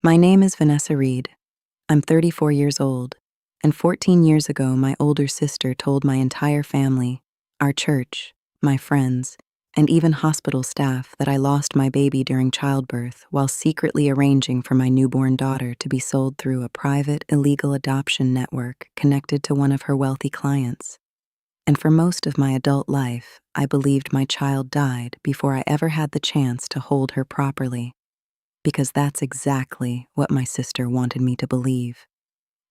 My name is Vanessa Reed. I'm 34 years old, and 14 years ago, my older sister told my entire family, our church, my friends, and even hospital staff that I lost my baby during childbirth while secretly arranging for my newborn daughter to be sold through a private, illegal adoption network connected to one of her wealthy clients. And for most of my adult life, I believed my child died before I ever had the chance to hold her properly, because that's exactly what my sister wanted me to believe.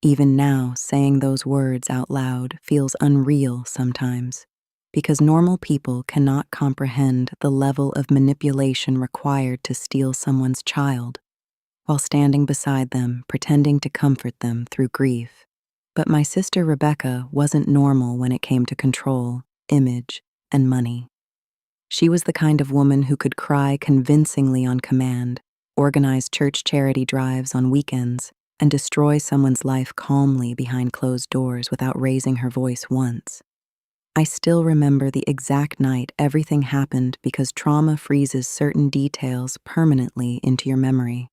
Even now, saying those words out loud feels unreal sometimes, because normal people cannot comprehend the level of manipulation required to steal someone's child, while standing beside them, pretending to comfort them through grief. But my sister Rebecca wasn't normal when it came to control, image, and money. She was the kind of woman who could cry convincingly on command, organize church charity drives on weekends, and destroy someone's life calmly behind closed doors without raising her voice once. I still remember the exact night everything happened because trauma freezes certain details permanently into your memory.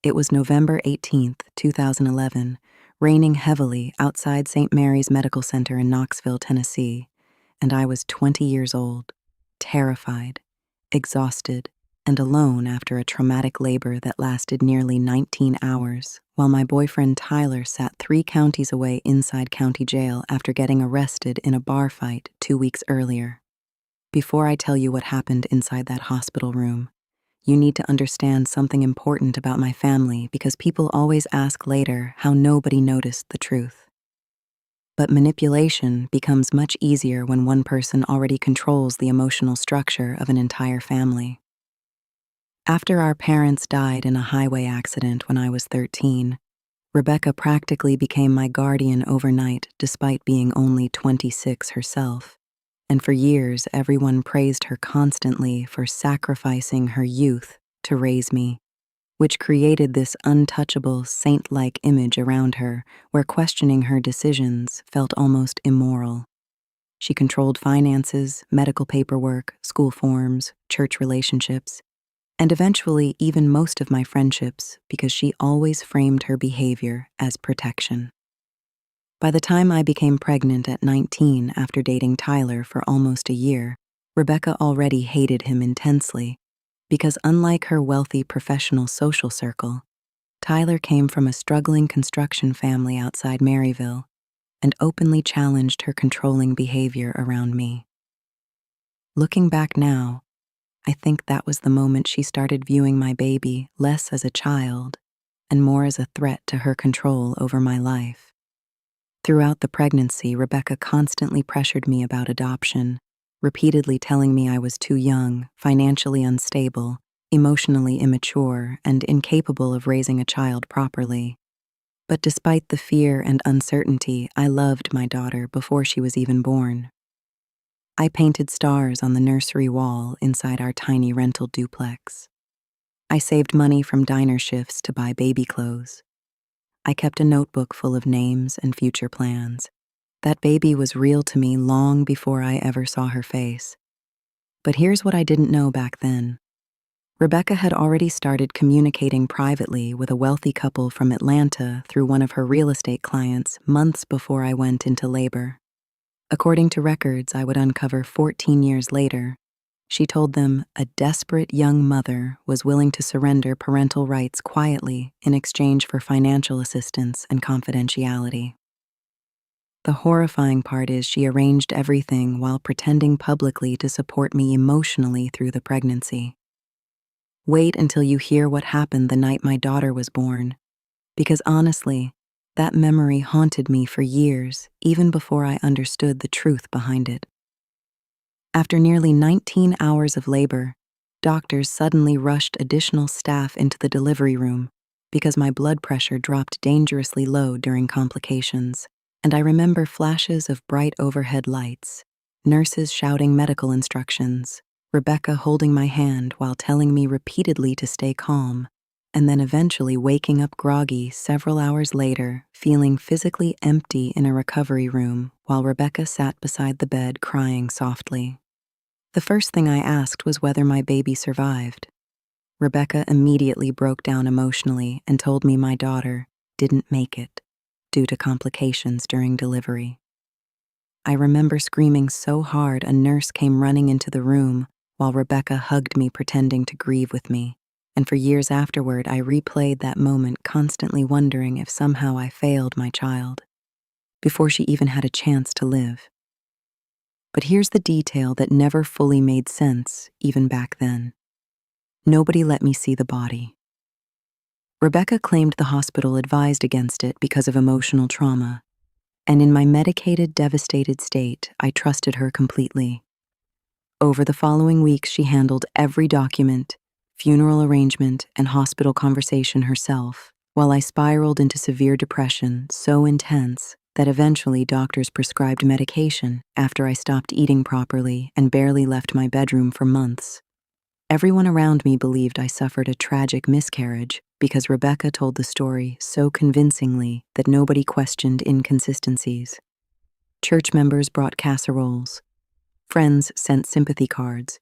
It was November 18th, 2011, raining heavily outside St. Mary's Medical Center in Knoxville, Tennessee, and I was 20 years old, terrified, exhausted, and alone after a traumatic labor that lasted nearly 19 hours, while my boyfriend Tyler sat 3 counties away inside county jail after getting arrested in a bar fight 2 weeks earlier. Before I tell you what happened inside that hospital room, you need to understand something important about my family, because people always ask later how nobody noticed the truth. But manipulation becomes much easier when one person already controls the emotional structure of an entire family. After our parents died in a highway accident when I was 13, Rebecca practically became my guardian overnight despite being only 26 herself. And for years, everyone praised her constantly for sacrificing her youth to raise me, which created this untouchable, saint-like image around her where questioning her decisions felt almost immoral. She controlled finances, medical paperwork, school forms, church relationships, and eventually even most of my friendships, because she always framed her behavior as protection. By the time I became pregnant at 19 after dating Tyler for almost a year, Rebecca already hated him intensely, because unlike her wealthy professional social circle, Tyler came from a struggling construction family outside Maryville and openly challenged her controlling behavior around me. Looking back now, I think that was the moment she started viewing my baby less as a child and more as a threat to her control over my life. Throughout the pregnancy, Rebecca constantly pressured me about adoption, repeatedly telling me I was too young, financially unstable, emotionally immature, and incapable of raising a child properly. But despite the fear and uncertainty, I loved my daughter before she was even born. I painted stars on the nursery wall inside our tiny rental duplex. I saved money from diner shifts to buy baby clothes. I kept a notebook full of names and future plans. That baby was real to me long before I ever saw her face. But here's what I didn't know back then. Rebecca had already started communicating privately with a wealthy couple from Atlanta through one of her real estate clients months before I went into labor. According to records I would uncover 14 years later, she told them a desperate young mother was willing to surrender parental rights quietly in exchange for financial assistance and confidentiality. The horrifying part is she arranged everything while pretending publicly to support me emotionally through the pregnancy. Wait until you hear what happened the night my daughter was born, because honestly, that memory haunted me for years, even before I understood the truth behind it. After nearly 19 hours of labor, doctors suddenly rushed additional staff into the delivery room because my blood pressure dropped dangerously low during complications, and I remember flashes of bright overhead lights, nurses shouting medical instructions, Rebecca holding my hand while telling me repeatedly to stay calm, and then eventually waking up groggy several hours later, feeling physically empty in a recovery room while Rebecca sat beside the bed crying softly. The first thing I asked was whether my baby survived. Rebecca immediately broke down emotionally and told me my daughter didn't make it due to complications during delivery. I remember screaming so hard a nurse came running into the room while Rebecca hugged me pretending to grieve with me, and for years afterward I replayed that moment constantly wondering if somehow I failed my child before she even had a chance to live. But here's the detail that never fully made sense even back then. Nobody let me see the body. Rebecca claimed the hospital advised against it because of emotional trauma, and in my medicated, devastated state, I trusted her completely. Over the following weeks, she handled every document, funeral arrangement, and hospital conversation herself, while I spiraled into severe depression so intense that eventually doctors prescribed medication after I stopped eating properly and barely left my bedroom for months. Everyone around me believed I suffered a tragic miscarriage because Rebecca told the story so convincingly that nobody questioned inconsistencies. Church members brought casseroles. Friends sent sympathy cards.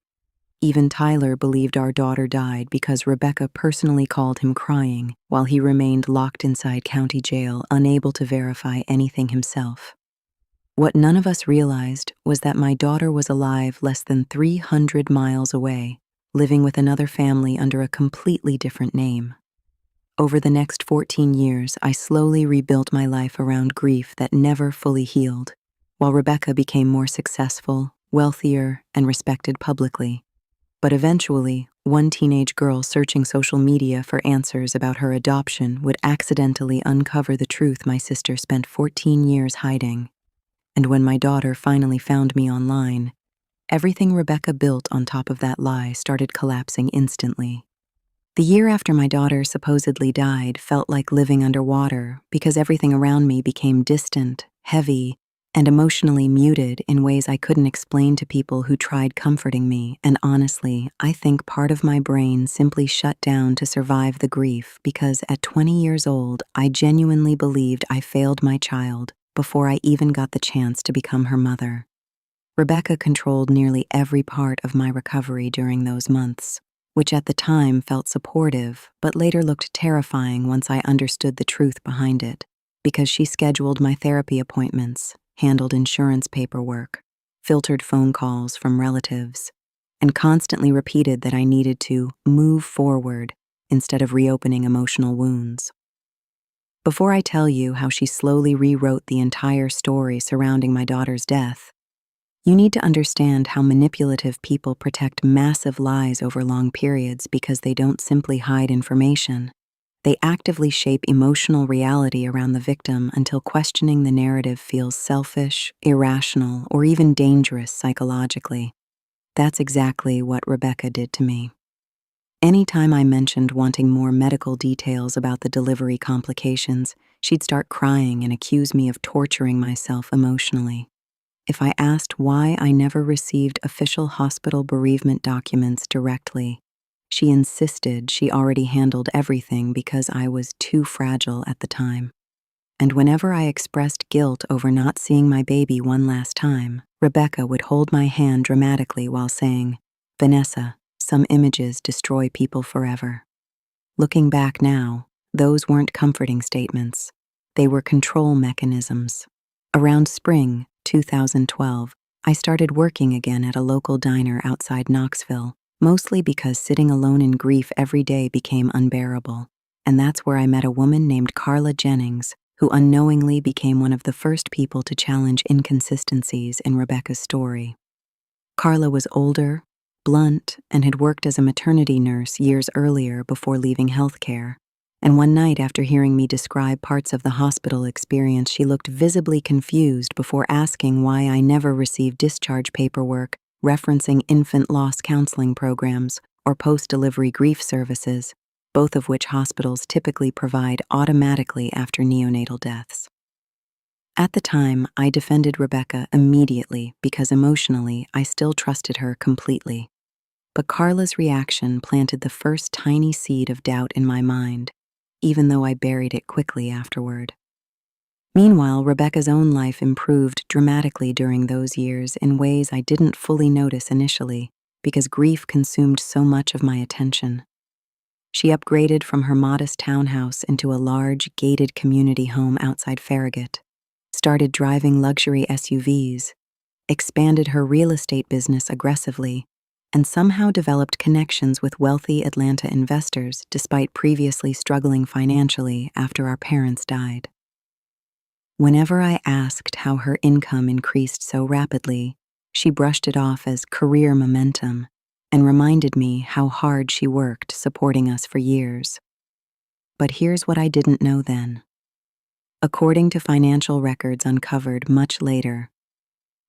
Even Tyler believed our daughter died because Rebecca personally called him crying while he remained locked inside county jail, unable to verify anything himself. What none of us realized was that my daughter was alive less than 300 miles away, living with another family under a completely different name. Over the next 14 years, I slowly rebuilt my life around grief that never fully healed, while Rebecca became more successful, wealthier, and respected publicly. But eventually, one teenage girl searching social media for answers about her adoption would accidentally uncover the truth my sister spent 14 years hiding. And when my daughter finally found me online, everything Rebecca built on top of that lie started collapsing instantly. The year after my daughter supposedly died felt like living underwater because everything around me became distant, heavy, and emotionally muted in ways I couldn't explain to people who tried comforting me, and honestly, I think part of my brain simply shut down to survive the grief because at 20 years old, I genuinely believed I failed my child before I even got the chance to become her mother. Rebecca controlled nearly every part of my recovery during those months, which at the time felt supportive, but later looked terrifying once I understood the truth behind it, because she scheduled my therapy appointments, handled insurance paperwork, filtered phone calls from relatives, and constantly repeated that I needed to move forward instead of reopening emotional wounds. Before I tell you how she slowly rewrote the entire story surrounding my daughter's death, you need to understand how manipulative people protect massive lies over long periods because they don't simply hide information. They actively shape emotional reality around the victim until questioning the narrative feels selfish, irrational, or even dangerous psychologically. That's exactly what Rebecca did to me. Anytime I mentioned wanting more medical details about the delivery complications, she'd start crying and accuse me of torturing myself emotionally. If I asked why I never received official hospital bereavement documents directly, she insisted she already handled everything because I was too fragile at the time. And whenever I expressed guilt over not seeing my baby one last time, Rebecca would hold my hand dramatically while saying, "Vanessa, some images destroy people forever." Looking back now, those weren't comforting statements. They were control mechanisms. Around spring 2012, I started working again at a local diner outside Knoxville, mostly because sitting alone in grief every day became unbearable. And that's where I met a woman named Carla Jennings, who unknowingly became one of the first people to challenge inconsistencies in Rebecca's story. Carla was older, blunt, and had worked as a maternity nurse years earlier before leaving healthcare. And one night after hearing me describe parts of the hospital experience, she looked visibly confused before asking why I never received discharge paperwork referencing infant loss counseling programs or post-delivery grief services, both of which hospitals typically provide automatically after neonatal deaths. At the time, I defended Rebecca immediately because emotionally I still trusted her completely. But Carla's reaction planted the first tiny seed of doubt in my mind, even though I buried it quickly afterward. Meanwhile, Rebecca's own life improved dramatically during those years in ways I didn't fully notice initially because grief consumed so much of my attention. She upgraded from her modest townhouse into a large, gated community home outside Farragut, started driving luxury SUVs, expanded her real estate business aggressively, and somehow developed connections with wealthy Atlanta investors despite previously struggling financially after our parents died. Whenever I asked how her income increased so rapidly, she brushed it off as career momentum and reminded me how hard she worked supporting us for years. But here's what I didn't know then. According to financial records uncovered much later,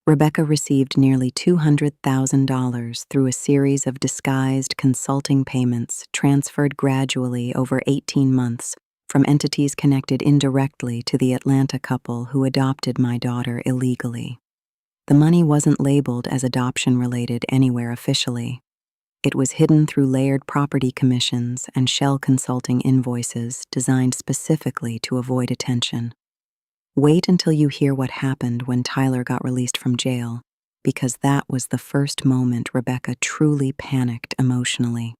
Rebecca received nearly $200,000 through a series of disguised consulting payments transferred gradually over 18 months from entities connected indirectly to the Atlanta couple who adopted my daughter illegally. The money wasn't labeled as adoption-related anywhere officially. It was hidden through layered property commissions and shell consulting invoices designed specifically to avoid attention. Wait until you hear what happened when Tyler got released from jail, because that was the first moment Rebecca truly panicked emotionally.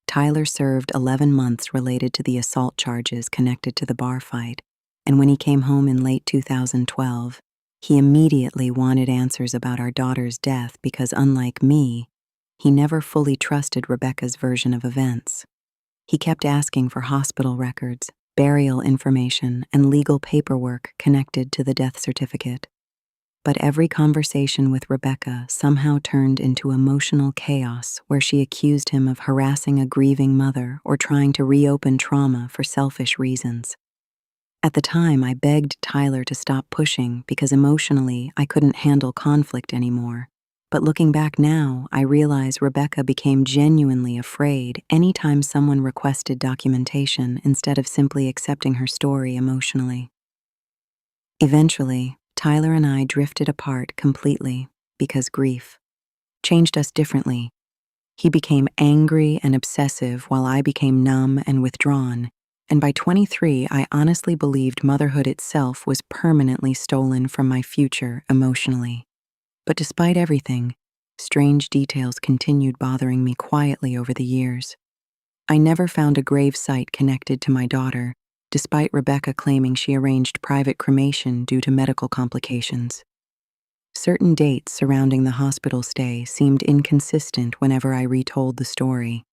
Tyler served 11 months related to the assault charges connected to the bar fight, and when he came home in late 2012, he immediately wanted answers about our daughter's death because, unlike me, he never fully trusted Rebecca's version of events. He kept asking for hospital records, burial information, and legal paperwork connected to the death certificate. But every conversation with Rebecca somehow turned into emotional chaos where she accused him of harassing a grieving mother or trying to reopen trauma for selfish reasons. At the time, I begged Tyler to stop pushing because emotionally I couldn't handle conflict anymore. But looking back now, I realize Rebecca became genuinely afraid anytime someone requested documentation instead of simply accepting her story emotionally. Eventually, Tyler and I drifted apart completely because grief changed us differently. He became angry and obsessive while I became numb and withdrawn, and by 23, I honestly believed motherhood itself was permanently stolen from my future emotionally. But despite everything, strange details continued bothering me quietly over the years. I never found a grave site connected to my daughter, despite Rebecca claiming she arranged private cremation due to medical complications. Certain dates surrounding the hospital stay seemed inconsistent whenever I retold the story.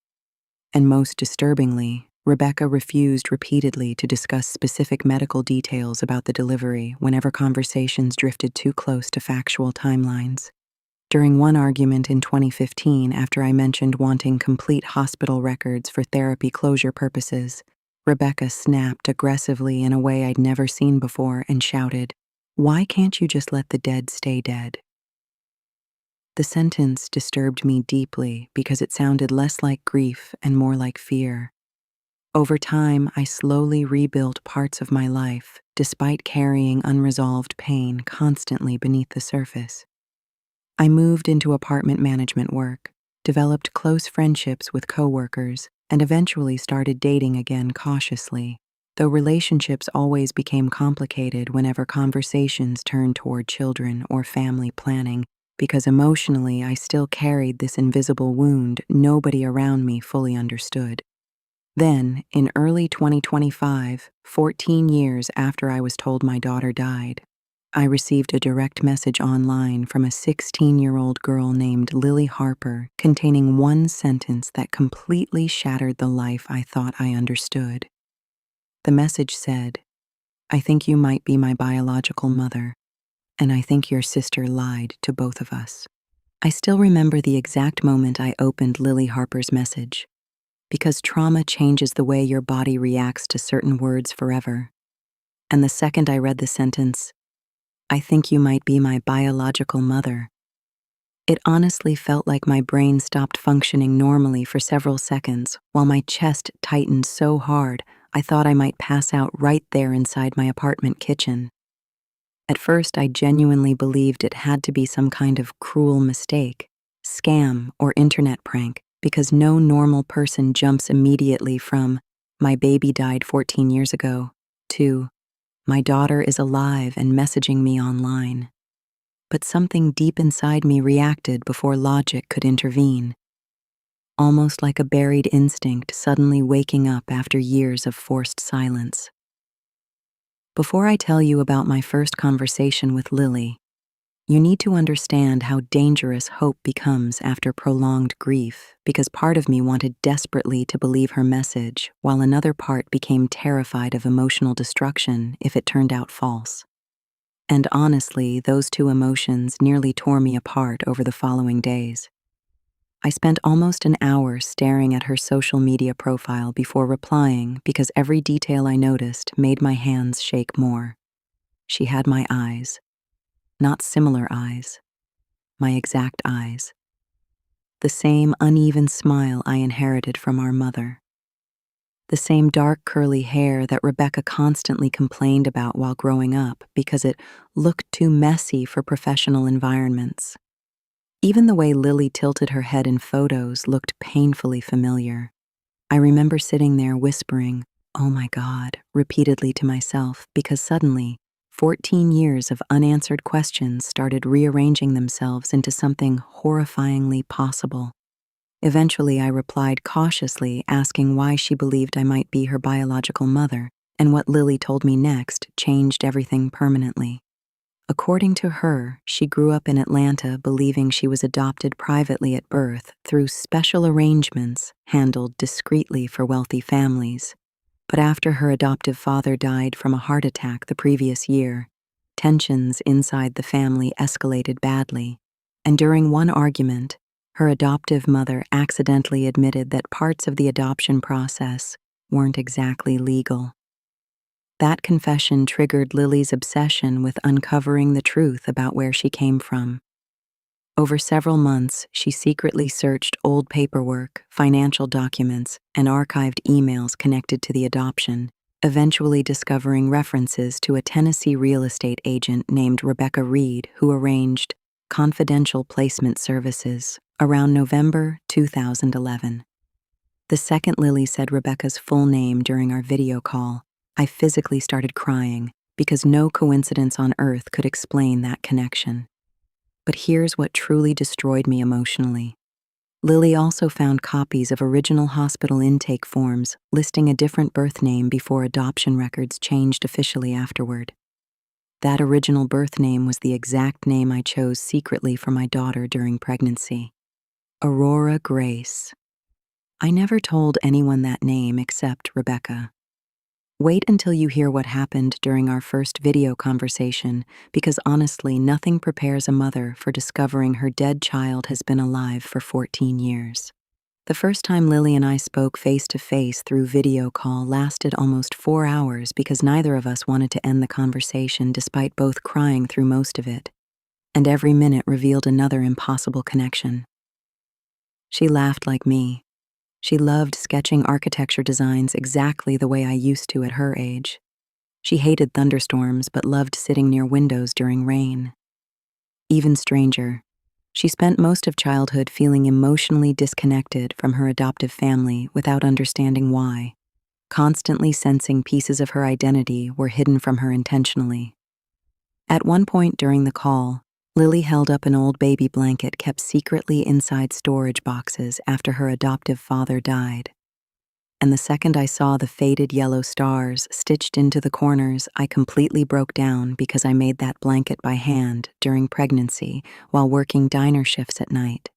And most disturbingly, Rebecca refused repeatedly to discuss specific medical details about the delivery whenever conversations drifted too close to factual timelines. During one argument in 2015, after I mentioned wanting complete hospital records for therapy closure purposes, Rebecca snapped aggressively in a way I'd never seen before and shouted, "Why can't you just let the dead stay dead?" The sentence disturbed me deeply because it sounded less like grief and more like fear. Over time, I slowly rebuilt parts of my life, despite carrying unresolved pain constantly beneath the surface. I moved into apartment management work, developed close friendships with coworkers, and eventually started dating again cautiously, though relationships always became complicated whenever conversations turned toward children or family planning, because emotionally I still carried this invisible wound nobody around me fully understood. Then, in early 2025, 14 years after I was told my daughter died, I received a direct message online from a 16-year-old girl named Lily Harper containing one sentence that completely shattered the life I thought I understood. The message said, "I think you might be my biological mother, and I think your sister lied to both of us." I still remember the exact moment I opened Lily Harper's message, because trauma changes the way your body reacts to certain words forever. And the second I read the sentence, "I think you might be my biological mother," it honestly felt like my brain stopped functioning normally for several seconds, while my chest tightened so hard I thought I might pass out right there inside my apartment kitchen. At first, I genuinely believed it had to be some kind of cruel mistake, scam, or internet prank, because no normal person jumps immediately from, "My baby died 14 years ago," to, "My daughter is alive and messaging me online." But something deep inside me reacted before logic could intervene. almost like a buried instinct suddenly waking up after years of forced silence. Before I tell you about my first conversation with Lily, you need to understand how dangerous hope becomes after prolonged grief, because part of me wanted desperately to believe her message, while another part became terrified of emotional destruction if it turned out false. And honestly, those two emotions nearly tore me apart over the following days. I spent almost an hour staring at her social media profile before replying because every detail I noticed made my hands shake more. She had my eyes. Not similar eyes, my exact eyes. The same uneven smile I inherited from our mother. The same dark curly hair that Rebecca constantly complained about while growing up because it looked too messy for professional environments. Even the way Lily tilted her head in photos looked painfully familiar. I remember sitting there whispering, "Oh my God," repeatedly to myself because suddenly, 14 years of unanswered questions started rearranging themselves into something horrifyingly possible. Eventually, I replied cautiously, asking why she believed I might be her biological mother, and what Lily told me next changed everything permanently. According to her, she grew up in Atlanta believing she was adopted privately at birth through special arrangements handled discreetly for wealthy families. But after her adoptive father died from a heart attack the previous year, tensions inside the family escalated badly, and during one argument, her adoptive mother accidentally admitted that parts of the adoption process weren't exactly legal. That confession triggered Lily's obsession with uncovering the truth about where she came from. Over several months, she secretly searched old paperwork, financial documents, and archived emails connected to the adoption, eventually discovering references to a Tennessee real estate agent named Rebecca Reed who arranged confidential placement services around November 2011. The second Lily said Rebecca's full name during our video call, I physically started crying because no coincidence on earth could explain that connection. But here's what truly destroyed me emotionally. Lily also found copies of original hospital intake forms listing a different birth name before adoption records changed officially afterward. That original birth name was the exact name I chose secretly for my daughter during pregnancy. Aurora Grace. I never told anyone that name except Rebecca. Wait until you hear what happened during our first video conversation, because honestly, nothing prepares a mother for discovering her dead child has been alive for 14 years. The first time Lily and I spoke face-to-face through video call lasted almost 4 hours because neither of us wanted to end the conversation despite both crying through most of it, and every minute revealed another impossible connection. She laughed like me. She loved sketching architecture designs exactly the way I used to at her age. She hated thunderstorms but loved sitting near windows during rain. Even stranger, she spent most of childhood feeling emotionally disconnected from her adoptive family without understanding why, constantly sensing pieces of her identity were hidden from her intentionally. At one point during the call, Lily held up an old baby blanket kept secretly inside storage boxes after her adoptive father died. And the second I saw the faded yellow stars stitched into the corners, I completely broke down because I made that blanket by hand during pregnancy while working diner shifts at night.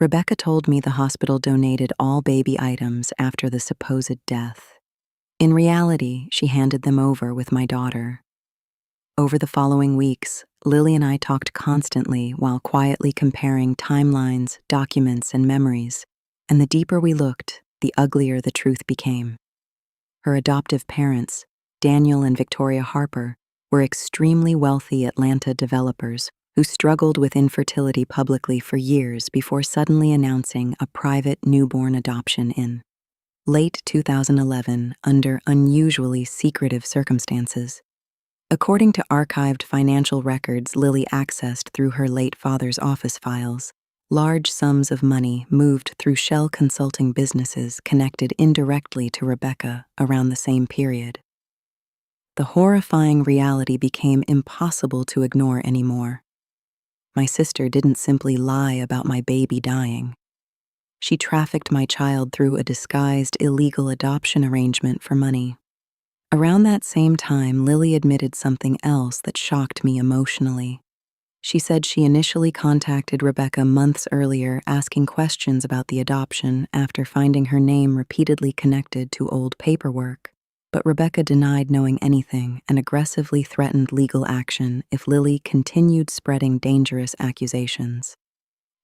Rebecca told me the hospital donated all baby items after the supposed death. In reality, she handed them over with my daughter. Over the following weeks, Lily and I talked constantly while quietly comparing timelines, documents, and memories, and the deeper we looked, the uglier the truth became. Her adoptive parents, Daniel and Victoria Harper, were extremely wealthy Atlanta developers who struggled with infertility publicly for years before suddenly announcing a private newborn adoption in late 2011 under unusually secretive circumstances. According to archived financial records Lily accessed through her late father's office files, large sums of money moved through shell consulting businesses connected indirectly to Rebecca around the same period. The horrifying reality became impossible to ignore anymore. My sister didn't simply lie about my baby dying. She trafficked my child through a disguised illegal adoption arrangement for money. Around that same time, Lily admitted something else that shocked me emotionally. She said she initially contacted Rebecca months earlier asking questions about the adoption after finding her name repeatedly connected to old paperwork. But Rebecca denied knowing anything and aggressively threatened legal action if Lily continued spreading dangerous accusations.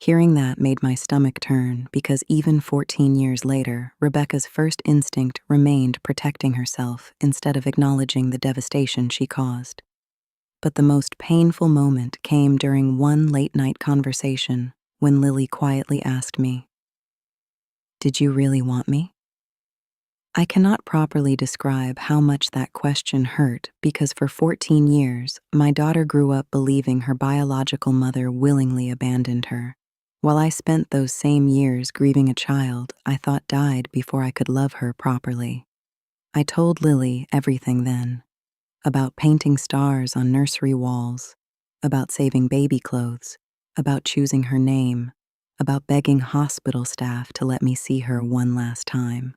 Hearing that made my stomach turn because even 14 years later, Rebecca's first instinct remained protecting herself instead of acknowledging the devastation she caused. But the most painful moment came during one late-night conversation when Lily quietly asked me, "Did you really want me?" I cannot properly describe how much that question hurt because for 14 years, my daughter grew up believing her biological mother willingly abandoned her, while I spent those same years grieving a child I thought died before I could love her properly. I told Lily everything then. About painting stars on nursery walls, about saving baby clothes, about choosing her name, about begging hospital staff to let me see her one last time.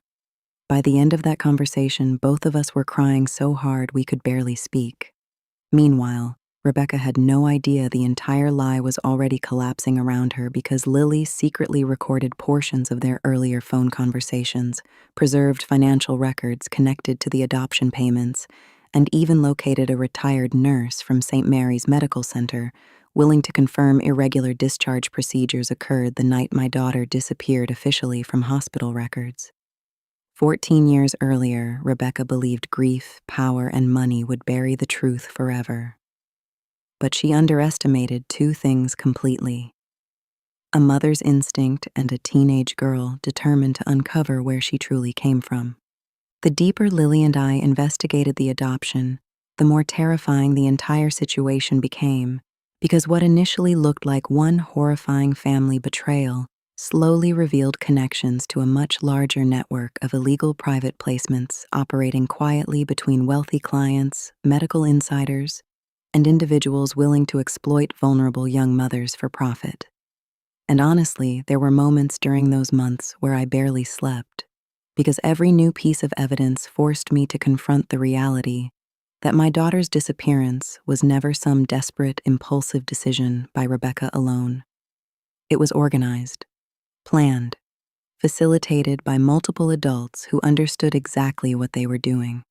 By the end of that conversation, both of us were crying so hard we could barely speak. Meanwhile, Rebecca had no idea the entire lie was already collapsing around her because Lily secretly recorded portions of their earlier phone conversations, preserved financial records connected to the adoption payments, and even located a retired nurse from St. Mary's Medical Center, willing to confirm irregular discharge procedures occurred the night my daughter disappeared officially from hospital records. 14 years earlier, Rebecca believed grief, power, and money would bury the truth forever. But she underestimated two things completely: a mother's instinct and a teenage girl determined to uncover where she truly came from. The deeper Lily and I investigated the adoption, the more terrifying the entire situation became, because what initially looked like one horrifying family betrayal slowly revealed connections to a much larger network of illegal private placements operating quietly between wealthy clients, medical insiders, and individuals willing to exploit vulnerable young mothers for profit. And honestly, there were moments during those months where I barely slept, because every new piece of evidence forced me to confront the reality that my daughter's disappearance was never some desperate, impulsive decision by Rebecca alone. It was organized, planned, facilitated by multiple adults who understood exactly what they were doing.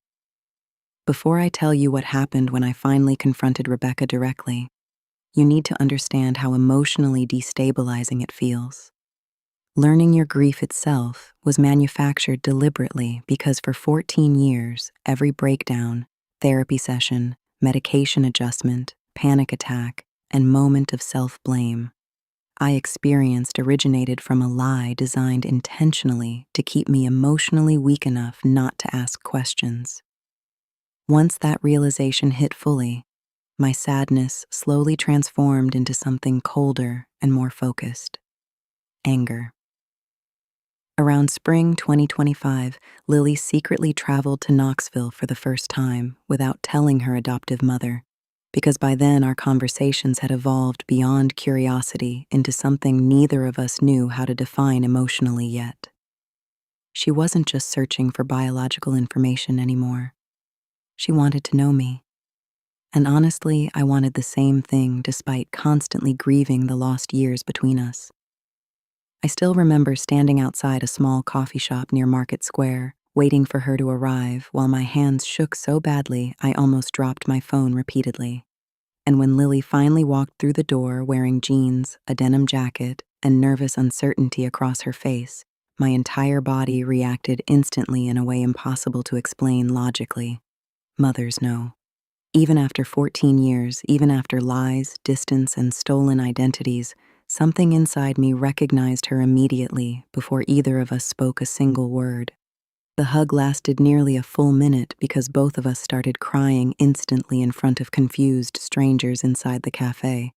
Before I tell you what happened when I finally confronted Rebecca directly, you need to understand how emotionally destabilizing it feels. Learning your grief itself was manufactured deliberately because for 14 years, every breakdown, therapy session, medication adjustment, panic attack, and moment of self-blame I experienced originated from a lie designed intentionally to keep me emotionally weak enough not to ask questions. Once that realization hit fully, my sadness slowly transformed into something colder and more focused: anger. Around spring 2025, Lily secretly traveled to Knoxville for the first time without telling her adoptive mother, because by then our conversations had evolved beyond curiosity into something neither of us knew how to define emotionally yet. She wasn't just searching for biological information anymore. She wanted to know me. And honestly, I wanted the same thing despite constantly grieving the lost years between us. I still remember standing outside a small coffee shop near Market Square, waiting for her to arrive while my hands shook so badly I almost dropped my phone repeatedly. And when Lily finally walked through the door wearing jeans, a denim jacket, and nervous uncertainty across her face, my entire body reacted instantly in a way impossible to explain logically. Mothers know. Even after 14 years, even after lies, distance, and stolen identities, something inside me recognized her immediately before either of us spoke a single word. The hug lasted nearly a full minute because both of us started crying instantly in front of confused strangers inside the cafe.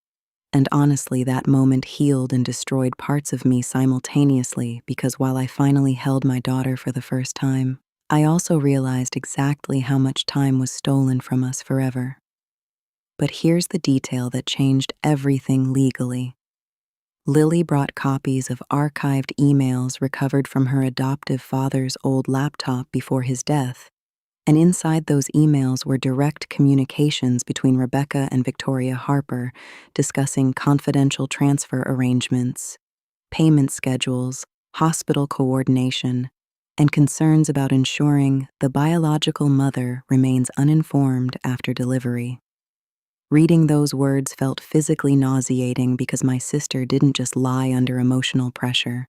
And honestly, that moment healed and destroyed parts of me simultaneously because while I finally held my daughter for the first time, I also realized exactly how much time was stolen from us forever. But here's the detail that changed everything legally. Lily brought copies of archived emails recovered from her adoptive father's old laptop before his death, and inside those emails were direct communications between Rebecca and Victoria Harper discussing confidential transfer arrangements, payment schedules, hospital coordination, and concerns about ensuring the biological mother remains uninformed after delivery. Reading those words felt physically nauseating because my sister didn't just lie under emotional pressure.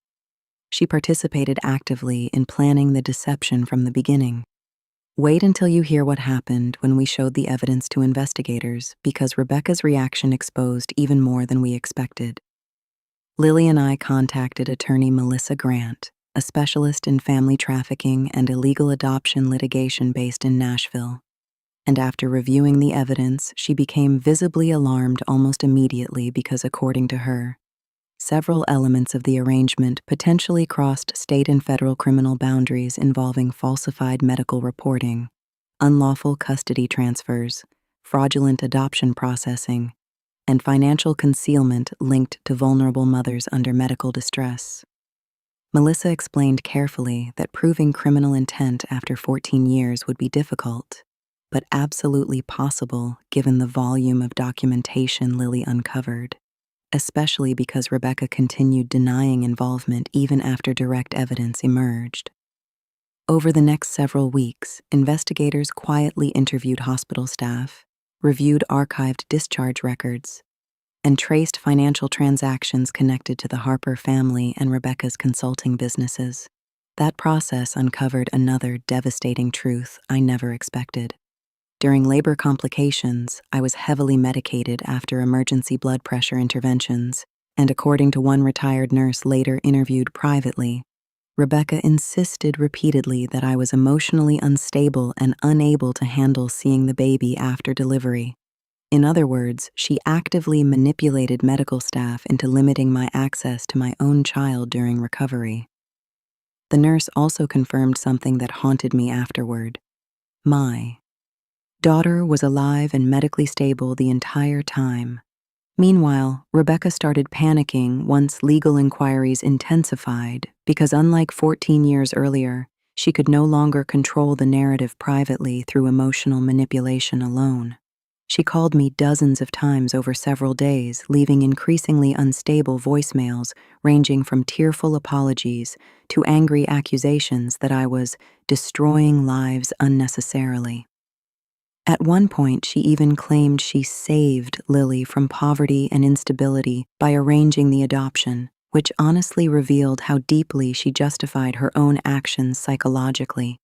She participated actively in planning the deception from the beginning. Wait until you hear what happened when we showed the evidence to investigators, because Rebecca's reaction exposed even more than we expected. Lily and I contacted attorney Melissa Grant, a specialist in family trafficking and illegal adoption litigation based in Nashville. And after reviewing the evidence, she became visibly alarmed almost immediately because, according to her, several elements of the arrangement potentially crossed state and federal criminal boundaries involving falsified medical reporting, unlawful custody transfers, fraudulent adoption processing, and financial concealment linked to vulnerable mothers under medical distress. Melissa explained carefully that proving criminal intent after 14 years would be difficult, but absolutely possible given the volume of documentation Lily uncovered, especially because Rebecca continued denying involvement even after direct evidence emerged. Over the next several weeks, investigators quietly interviewed hospital staff, reviewed archived discharge records, and traced financial transactions connected to the Harper family and Rebecca's consulting businesses. That process uncovered another devastating truth I never expected. During labor complications, I was heavily medicated after emergency blood pressure interventions, and according to one retired nurse later interviewed privately, Rebecca insisted repeatedly that I was emotionally unstable and unable to handle seeing the baby after delivery. In other words, she actively manipulated medical staff into limiting my access to my own child during recovery. The nurse also confirmed something that haunted me afterward. My daughter was alive and medically stable the entire time. Meanwhile, Rebecca started panicking once legal inquiries intensified because, unlike 14 years earlier, she could no longer control the narrative privately through emotional manipulation alone. She called me dozens of times over several days, leaving increasingly unstable voicemails ranging from tearful apologies to angry accusations that I was destroying lives unnecessarily. At one point, she even claimed she saved Lily from poverty and instability by arranging the adoption, which honestly revealed how deeply she justified her own actions psychologically.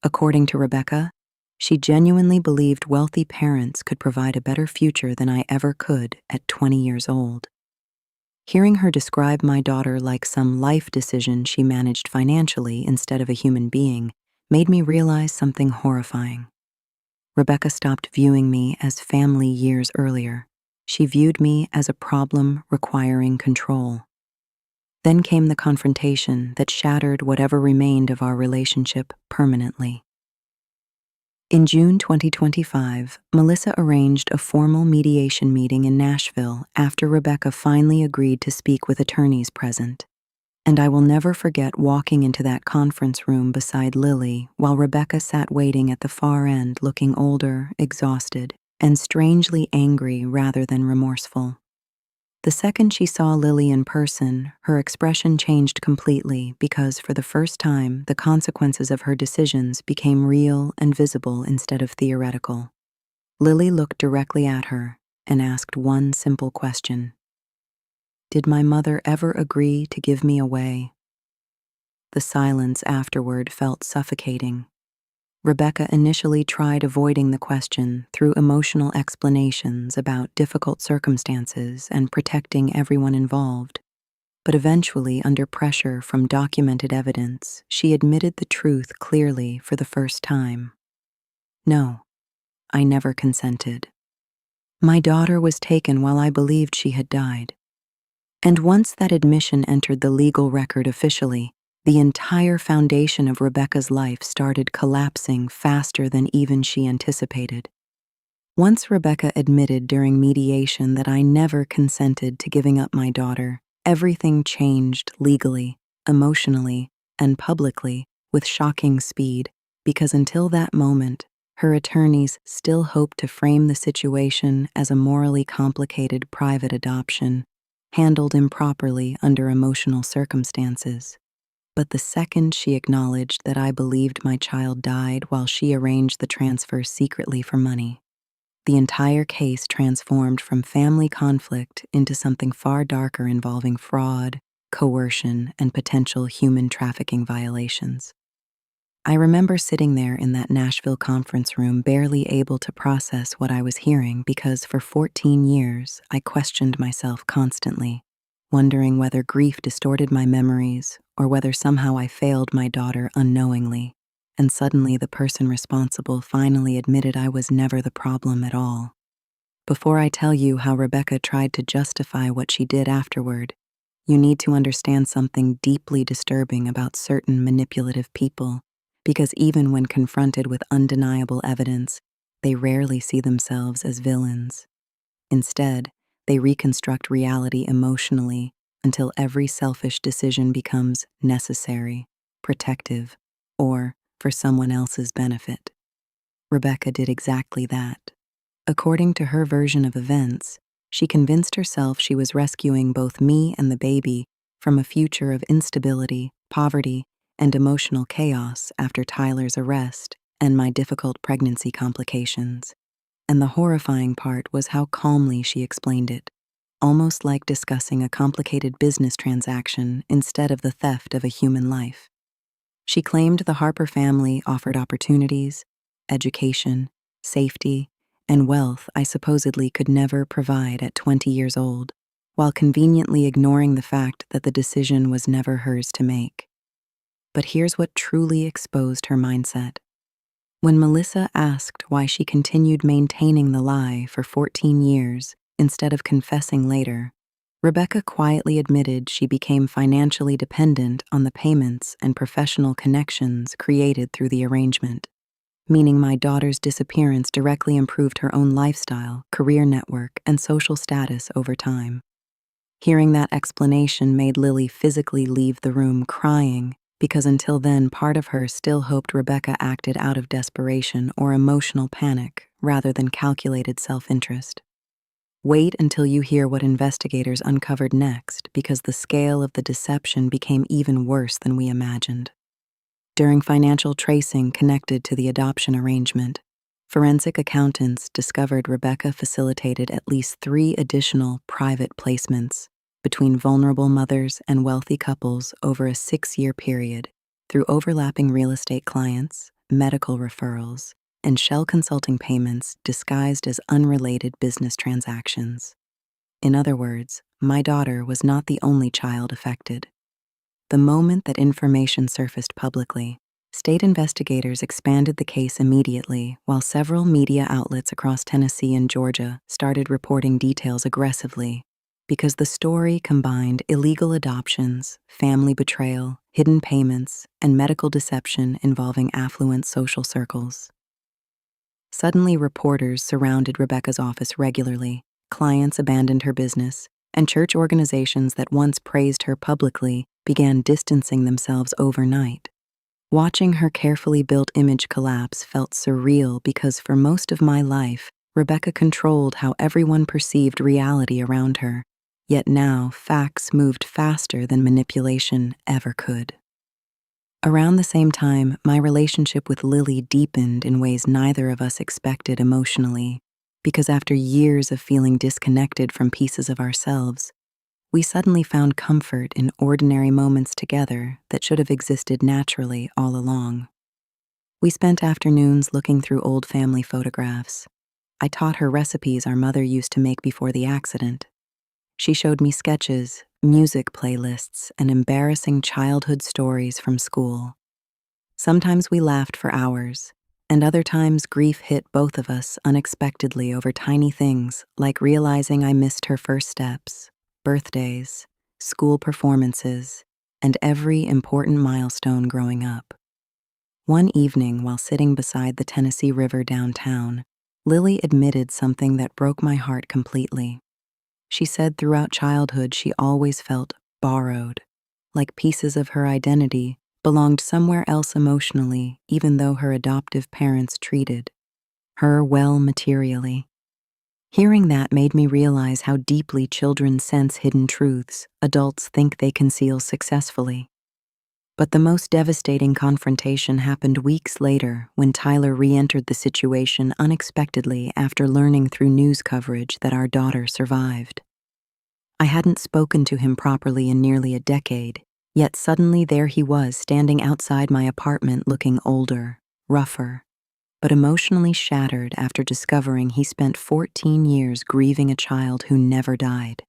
According to Rebecca, she genuinely believed wealthy parents could provide a better future than I ever could at 20 years old. Hearing her describe my daughter like some life decision she managed financially instead of a human being made me realize something horrifying. Rebecca stopped viewing me as family years earlier. She viewed me as a problem requiring control. Then came the confrontation that shattered whatever remained of our relationship permanently. In June 2025, Melissa arranged a formal mediation meeting in Nashville after Rebecca finally agreed to speak with attorneys present. And I will never forget walking into that conference room beside Lily while Rebecca sat waiting at the far end, looking older, exhausted, and strangely angry rather than remorseful. The second she saw Lily in person, her expression changed completely because, for the first time, the consequences of her decisions became real and visible instead of theoretical. Lily looked directly at her and asked one simple question. Did my mother ever agree to give me away? The silence afterward felt suffocating. Rebecca initially tried avoiding the question through emotional explanations about difficult circumstances and protecting everyone involved. But eventually, under pressure from documented evidence, she admitted the truth clearly for the first time. No, I never consented. My daughter was taken while I believed she had died. And once that admission entered the legal record officially, the entire foundation of Rebecca's life started collapsing faster than even she anticipated. Once Rebecca admitted during mediation that I never consented to giving up my daughter, everything changed legally, emotionally, and publicly with shocking speed, because until that moment, her attorneys still hoped to frame the situation as a morally complicated private adoption, handled improperly under emotional circumstances. But the second she acknowledged that I believed my child died while she arranged the transfer secretly for money, the entire case transformed from family conflict into something far darker involving fraud, coercion, and potential human trafficking violations. I remember sitting there in that Nashville conference room, barely able to process what I was hearing because for 14 years I questioned myself constantly, wondering whether grief distorted my memories or whether somehow I failed my daughter unknowingly. And suddenly the person responsible finally admitted I was never the problem at all. Before I tell you how Rebecca tried to justify what she did afterward, you need to understand something deeply disturbing about certain manipulative people, because even when confronted with undeniable evidence, they rarely see themselves as villains. Instead, they reconstruct reality emotionally until every selfish decision becomes necessary, protective, or for someone else's benefit. Rebecca did exactly that. According to her version of events, she convinced herself she was rescuing both me and the baby from a future of instability, poverty, and emotional chaos after Tyler's arrest and my difficult pregnancy complications. And the horrifying part was how calmly she explained it, almost like discussing a complicated business transaction instead of the theft of a human life. She claimed the Harper family offered opportunities, education, safety, and wealth I supposedly could never provide at 20 years old, while conveniently ignoring the fact that the decision was never hers to make. But here's what truly exposed her mindset. When Melissa asked why she continued maintaining the lie for 14 years instead of confessing later, Rebecca quietly admitted she became financially dependent on the payments and professional connections created through the arrangement, meaning my daughter's disappearance directly improved her own lifestyle, career network, and social status over time. Hearing that explanation made Lily physically leave the room crying, because until then part of her still hoped Rebecca acted out of desperation or emotional panic rather than calculated self-interest. Wait until you hear what investigators uncovered next, because the scale of the deception became even worse than we imagined. During financial tracing connected to the adoption arrangement, forensic accountants discovered Rebecca facilitated at least 3 additional private placements between vulnerable mothers and wealthy couples over a 6-year period through overlapping real estate clients, medical referrals, and shell consulting payments disguised as unrelated business transactions. In other words, my daughter was not the only child affected. The moment that information surfaced publicly, state investigators expanded the case immediately, while several media outlets across Tennessee and Georgia started reporting details aggressively, because the story combined illegal adoptions, family betrayal, hidden payments, and medical deception involving affluent social circles. Suddenly, reporters surrounded Rebecca's office regularly, clients abandoned her business, and church organizations that once praised her publicly began distancing themselves overnight. Watching her carefully built image collapse felt surreal because for most of my life, Rebecca controlled how everyone perceived reality around her, yet now facts moved faster than manipulation ever could. Around the same time, my relationship with Lily deepened in ways neither of us expected emotionally, because after years of feeling disconnected from pieces of ourselves, we suddenly found comfort in ordinary moments together that should have existed naturally all along. We spent afternoons looking through old family photographs. I taught her recipes our mother used to make before the accident. She showed me sketches, music playlists, and embarrassing childhood stories from school. Sometimes we laughed for hours, and other times grief hit both of us unexpectedly over tiny things like realizing I missed her first steps, birthdays, school performances, and every important milestone growing up. One evening, while sitting beside the Tennessee River downtown, Lily admitted something that broke my heart completely. She said throughout childhood she always felt borrowed, like pieces of her identity belonged somewhere else emotionally, even though her adoptive parents treated her well materially. Hearing that made me realize how deeply children sense hidden truths adults think they conceal successfully. But the most devastating confrontation happened weeks later when Tyler re-entered the situation unexpectedly after learning through news coverage that our daughter survived. I hadn't spoken to him properly in nearly a decade, yet suddenly there he was standing outside my apartment looking older, rougher, but emotionally shattered after discovering he spent 14 years grieving a child who never died.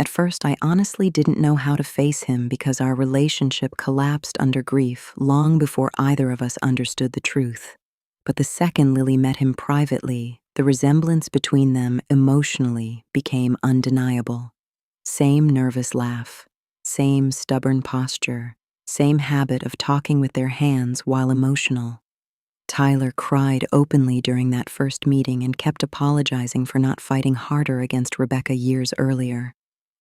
At first, I honestly didn't know how to face him because our relationship collapsed under grief long before either of us understood the truth. But the second Lily met him privately, the resemblance between them emotionally became undeniable. Same nervous laugh, same stubborn posture, same habit of talking with their hands while emotional. Tyler cried openly during that first meeting and kept apologizing for not fighting harder against Rebecca years earlier,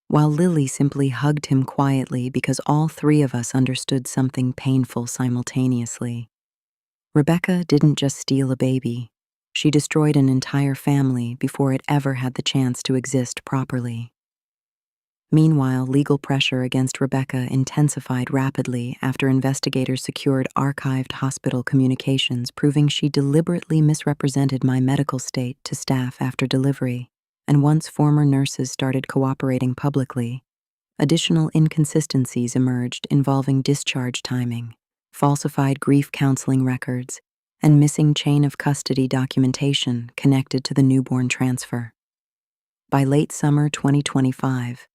while Lily simply hugged him quietly because all three of us understood something painful simultaneously. Rebecca didn't just steal a baby, she destroyed an entire family before it ever had the chance to exist properly. Meanwhile, legal pressure against Rebecca intensified rapidly after investigators secured archived hospital communications proving she deliberately misrepresented my medical state to staff after delivery, and once former nurses started cooperating publicly, additional inconsistencies emerged involving discharge timing, falsified grief counseling records, and missing chain of custody documentation connected to the newborn transfer. By late summer 2025,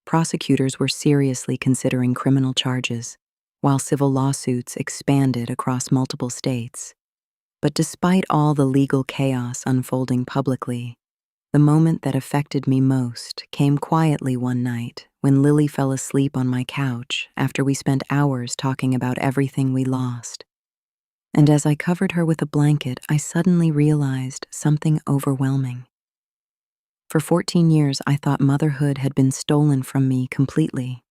prosecutors were seriously considering criminal charges, while civil lawsuits expanded across multiple states. But despite all the legal chaos unfolding publicly, the moment that affected me most came quietly one night when Lily fell asleep on my couch after we spent hours talking about everything we lost. And as I covered her with a blanket, I suddenly realized something overwhelming. For 14 years, I thought motherhood had been stolen from me completely.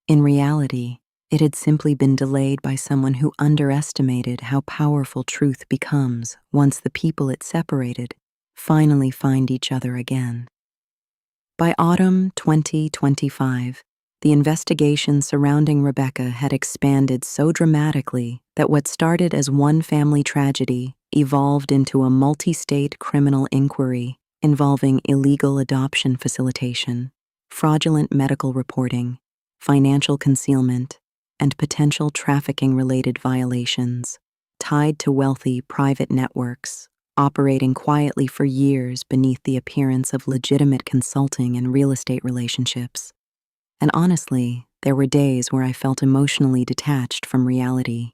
In reality, it had simply been delayed by someone who underestimated how powerful truth becomes once the people it separated finally find each other again. By autumn 2025, the investigation surrounding Rebecca had expanded so dramatically that what started as one family tragedy evolved into a multi-state criminal inquiry involving illegal adoption facilitation, fraudulent medical reporting, financial concealment, and potential trafficking-related violations tied to wealthy private networks operating quietly for years beneath the appearance of legitimate consulting and real estate relationships. And honestly, there were days where I felt emotionally detached from reality,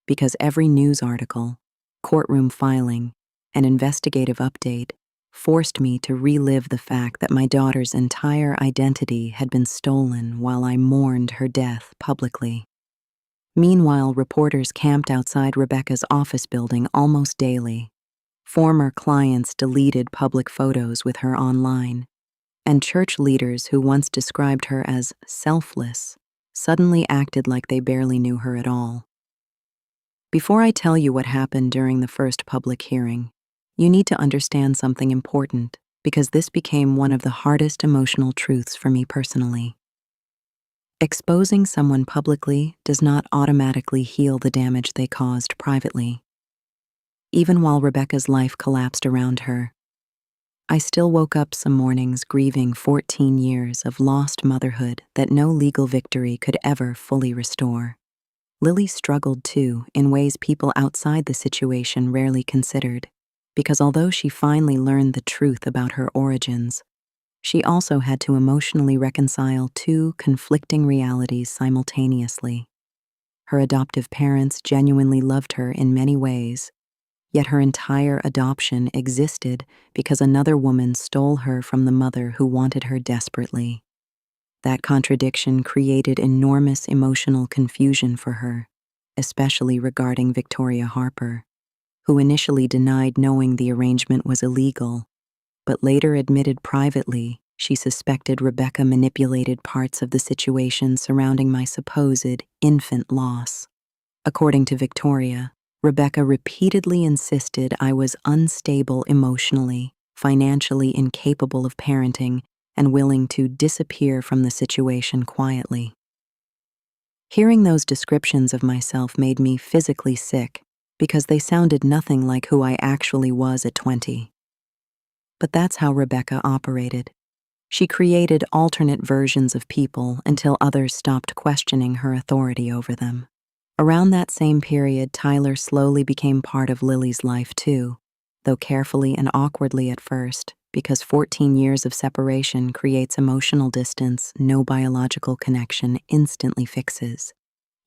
because every news article, courtroom filing, and investigative update forced me to relive the fact that my daughter's entire identity had been stolen while I mourned her death publicly. Meanwhile, reporters camped outside Rebecca's office building almost daily. Former clients deleted public photos with her online, and church leaders who once described her as selfless suddenly acted like they barely knew her at all. Before I tell you what happened during the first public hearing, you need to understand something important, because this became one of the hardest emotional truths for me personally. Exposing someone publicly does not automatically heal the damage they caused privately. Even while Rebecca's life collapsed around her, I still woke up some mornings grieving 14 years of lost motherhood that no legal victory could ever fully restore. Lily struggled too, in ways people outside the situation rarely considered, because although she finally learned the truth about her origins, she also had to emotionally reconcile two conflicting realities simultaneously. Her adoptive parents genuinely loved her in many ways, yet her entire adoption existed because another woman stole her from the mother who wanted her desperately. That contradiction created enormous emotional confusion for her, especially regarding Victoria Harper. who initially denied knowing the arrangement was illegal, but later admitted privately she suspected Rebecca manipulated parts of the situation surrounding my supposed infant loss. According to Victoria, Rebecca repeatedly insisted I was unstable emotionally, financially incapable of parenting, and willing to disappear from the situation quietly. Hearing those descriptions of myself made me physically sick because they sounded nothing like who I actually was at 20. But that's how Rebecca operated. She created alternate versions of people until others stopped questioning her authority over them. Around that same period, Tyler slowly became part of Lily's life too, though carefully and awkwardly at first, because 14 years of separation creates emotional distance no biological connection instantly fixes.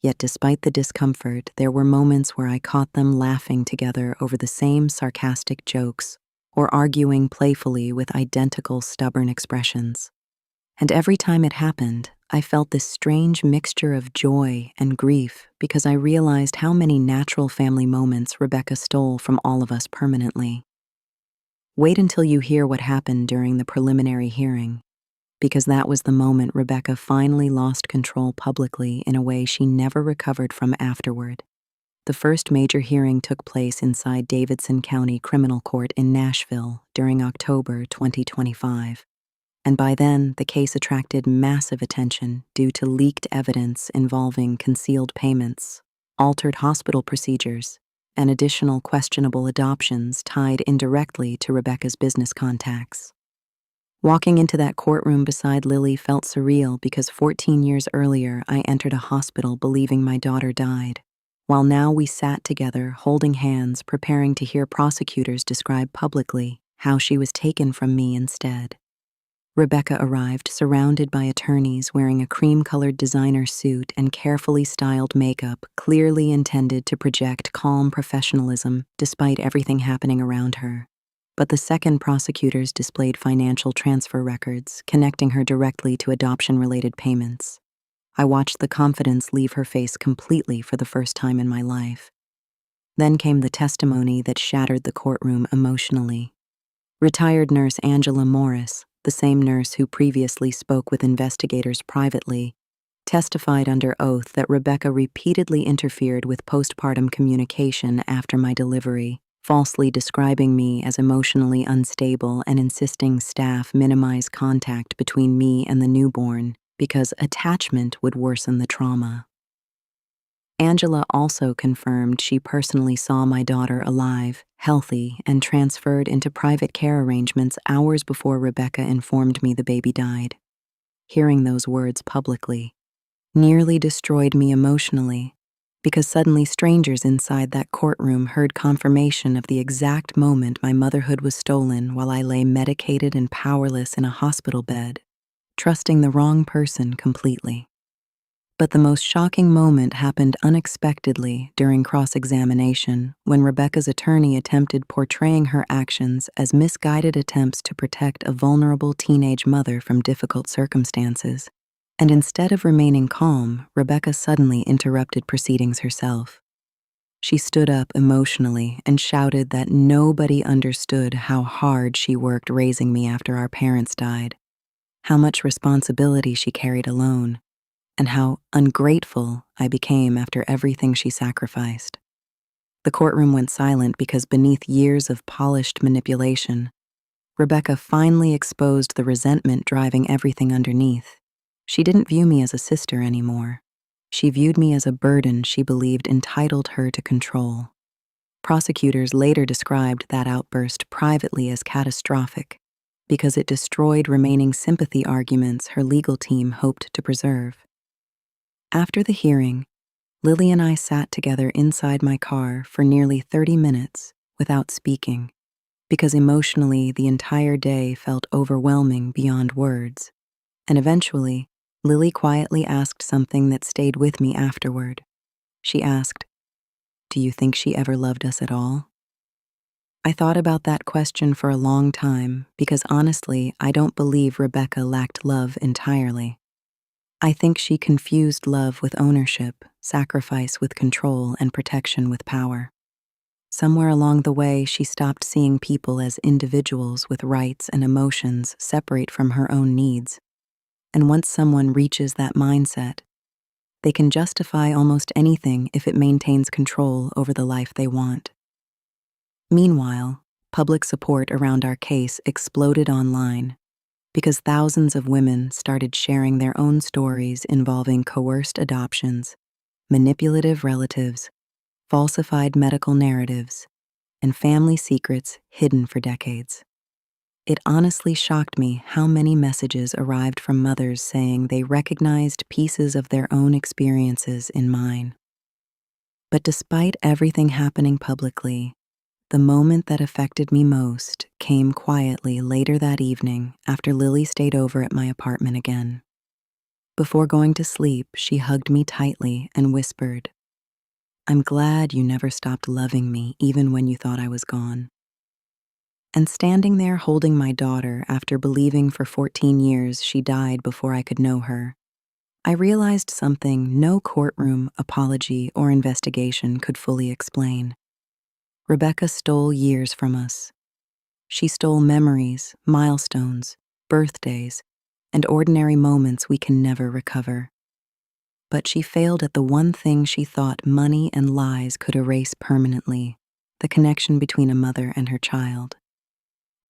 Yet despite the discomfort, there were moments where I caught them laughing together over the same sarcastic jokes or arguing playfully with identical stubborn expressions. And every time it happened, I felt this strange mixture of joy and grief because I realized how many natural family moments Rebecca stole from all of us permanently. Wait until you hear what happened during the preliminary hearing, because that was the moment Rebecca finally lost control publicly in a way she never recovered from afterward. The first major hearing took place inside Davidson County Criminal Court in Nashville during October 2025. And by then, the case attracted massive attention due to leaked evidence involving concealed payments, altered hospital procedures, and additional questionable adoptions tied indirectly to Rebecca's business contacts. Walking into that courtroom beside Lily felt surreal because 14 years earlier I entered a hospital believing my daughter died, while now we sat together holding hands preparing to hear prosecutors describe publicly how she was taken from me instead. Rebecca arrived surrounded by attorneys wearing a cream-colored designer suit and carefully styled makeup clearly intended to project calm professionalism despite everything happening around her. But the second prosecutors displayed financial transfer records connecting her directly to adoption-related payments. I watched the confidence leave her face completely for the first time in my life. Then came the testimony that shattered the courtroom emotionally. Retired nurse Angela Morris, the same nurse who previously spoke with investigators privately, testified under oath that Rebecca repeatedly interfered with postpartum communication after my delivery, falsely describing me as emotionally unstable and insisting staff minimize contact between me and the newborn because attachment would worsen the trauma. Angela also confirmed she personally saw my daughter alive, healthy, and transferred into private care arrangements hours before Rebecca informed me the baby died. Hearing those words publicly nearly destroyed me emotionally because suddenly strangers inside that courtroom heard confirmation of the exact moment my motherhood was stolen while I lay medicated and powerless in a hospital bed, trusting the wrong person completely. But the most shocking moment happened unexpectedly during cross-examination when Rebecca's attorney attempted portraying her actions as misguided attempts to protect a vulnerable teenage mother from difficult circumstances. And instead of remaining calm, Rebecca suddenly interrupted proceedings herself. She stood up emotionally and shouted that nobody understood how hard she worked raising me after our parents died, how much responsibility she carried alone, and how ungrateful I became after everything she sacrificed. The courtroom went silent because beneath years of polished manipulation, Rebecca finally exposed the resentment driving everything underneath. She didn't view me as a sister anymore. She viewed me as a burden she believed entitled her to control. Prosecutors later described that outburst privately as catastrophic because it destroyed remaining sympathy arguments her legal team hoped to preserve. After the hearing, Lily and I sat together inside my car for nearly 30 minutes without speaking, because emotionally the entire day felt overwhelming beyond words. And eventually, Lily quietly asked something that stayed with me afterward. She asked, "Do you think she ever loved us at all?" I thought about that question for a long time because honestly, I don't believe Rebecca lacked love entirely. I think she confused love with ownership, sacrifice with control, and protection with power. Somewhere along the way, she stopped seeing people as individuals with rights and emotions separate from her own needs. And once someone reaches that mindset, they can justify almost anything if it maintains control over the life they want. Meanwhile, public support around our case exploded online because thousands of women started sharing their own stories involving coerced adoptions, manipulative relatives, falsified medical narratives, and family secrets hidden for decades. It honestly shocked me how many messages arrived from mothers saying they recognized pieces of their own experiences in mine. But despite everything happening publicly, the moment that affected me most came quietly later that evening after Lily stayed over at my apartment again. Before going to sleep, she hugged me tightly and whispered, "I'm glad you never stopped loving me even when you thought I was gone." And standing there holding my daughter after believing for 14 years she died before I could know her, I realized something no courtroom, apology, or investigation could fully explain. Rebecca stole years from us. She stole memories, milestones, birthdays, and ordinary moments we can never recover. But she failed at the one thing she thought money and lies could erase permanently: the connection between a mother and her child.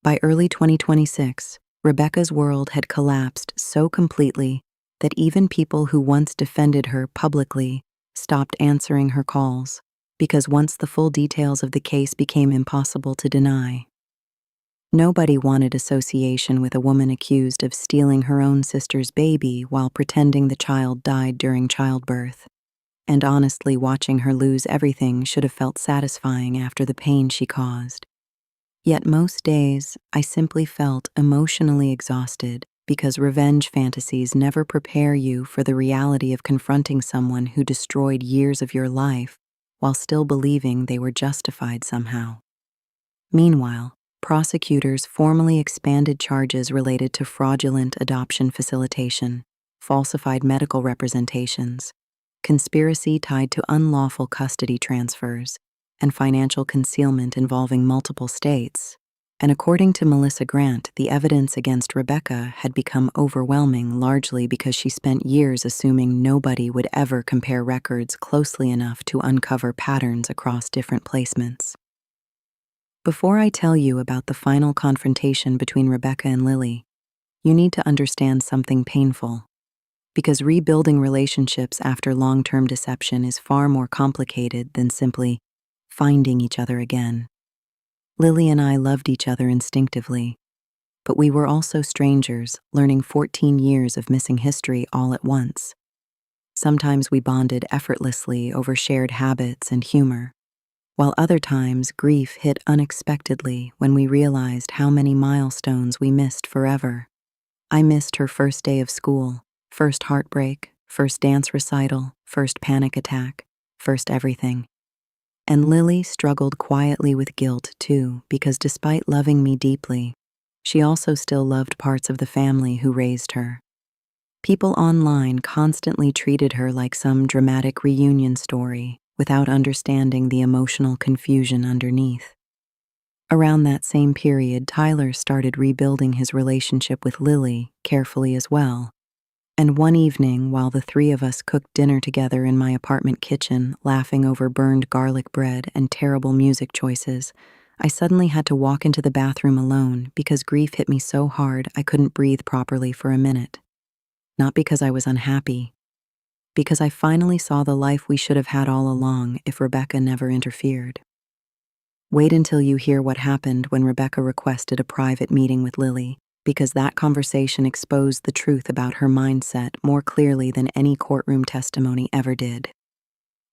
By early 2026, Rebecca's world had collapsed so completely that even people who once defended her publicly stopped answering her calls, because once the full details of the case became impossible to deny. Nobody wanted association with a woman accused of stealing her own sister's baby while pretending the child died during childbirth. And honestly, watching her lose everything should have felt satisfying after the pain she caused. Yet most days, I simply felt emotionally exhausted because revenge fantasies never prepare you for the reality of confronting someone who destroyed years of your life while still believing they were justified somehow. Meanwhile, prosecutors formally expanded charges related to fraudulent adoption facilitation, falsified medical representations, conspiracy tied to unlawful custody transfers, and financial concealment involving multiple states. And according to Melissa Grant, the evidence against Rebecca had become overwhelming largely because she spent years assuming nobody would ever compare records closely enough to uncover patterns across different placements. Before I tell you about the final confrontation between Rebecca and Lily, you need to understand something painful. Because rebuilding relationships after long-term deception is far more complicated than simply finding each other again. Lily and I loved each other instinctively, but we were also strangers, learning 14 years of missing history all at once. Sometimes we bonded effortlessly over shared habits and humor, while other times grief hit unexpectedly when we realized how many milestones we missed forever. I missed her first day of school, first heartbreak, first dance recital, first panic attack, first everything. And Lily struggled quietly with guilt too, because despite loving me deeply, she also still loved parts of the family who raised her. People online constantly treated her like some dramatic reunion story without understanding the emotional confusion underneath. Around that same period, Tyler started rebuilding his relationship with Lily carefully as well. And one evening, while the three of us cooked dinner together in my apartment kitchen, laughing over burned garlic bread and terrible music choices, I suddenly had to walk into the bathroom alone because grief hit me so hard I couldn't breathe properly for a minute. Not because I was unhappy, because I finally saw the life we should have had all along if Rebecca never interfered. Wait until you hear what happened when Rebecca requested a private meeting with Lily, because that conversation exposed the truth about her mindset more clearly than any courtroom testimony ever did.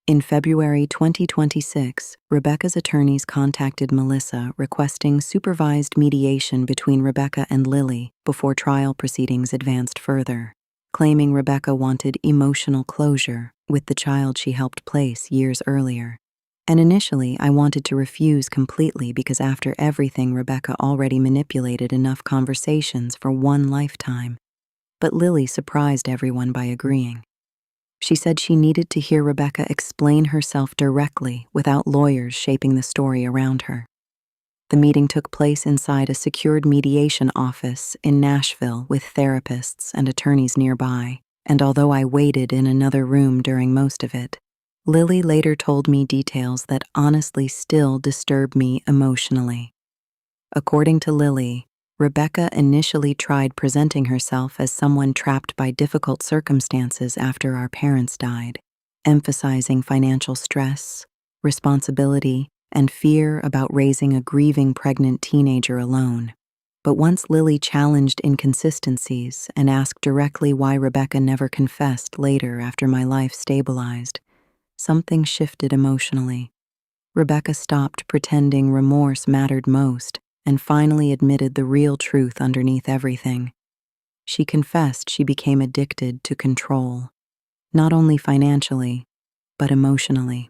In February 2026, Rebecca's attorneys contacted Melissa requesting supervised mediation between Rebecca and Lily before trial proceedings advanced further, claiming Rebecca wanted emotional closure with the child she helped place years earlier. And initially, I wanted to refuse completely because after everything, Rebecca already manipulated enough conversations for one lifetime. But Lily surprised everyone by agreeing. She said she needed to hear Rebecca explain herself directly without lawyers shaping the story around her. The meeting took place inside a secured mediation office in Nashville with therapists and attorneys nearby, and although I waited in another room during most of it, Lily later told me details that honestly still disturb me emotionally. According to Lily, Rebecca initially tried presenting herself as someone trapped by difficult circumstances after our parents died, emphasizing financial stress, responsibility, and fear about raising a grieving pregnant teenager alone. But once Lily challenged inconsistencies and asked directly why Rebecca never confessed later after my life stabilized, something shifted emotionally. Rebecca stopped pretending remorse mattered most and finally admitted the real truth underneath everything. She confessed she became addicted to control, not only financially, but emotionally.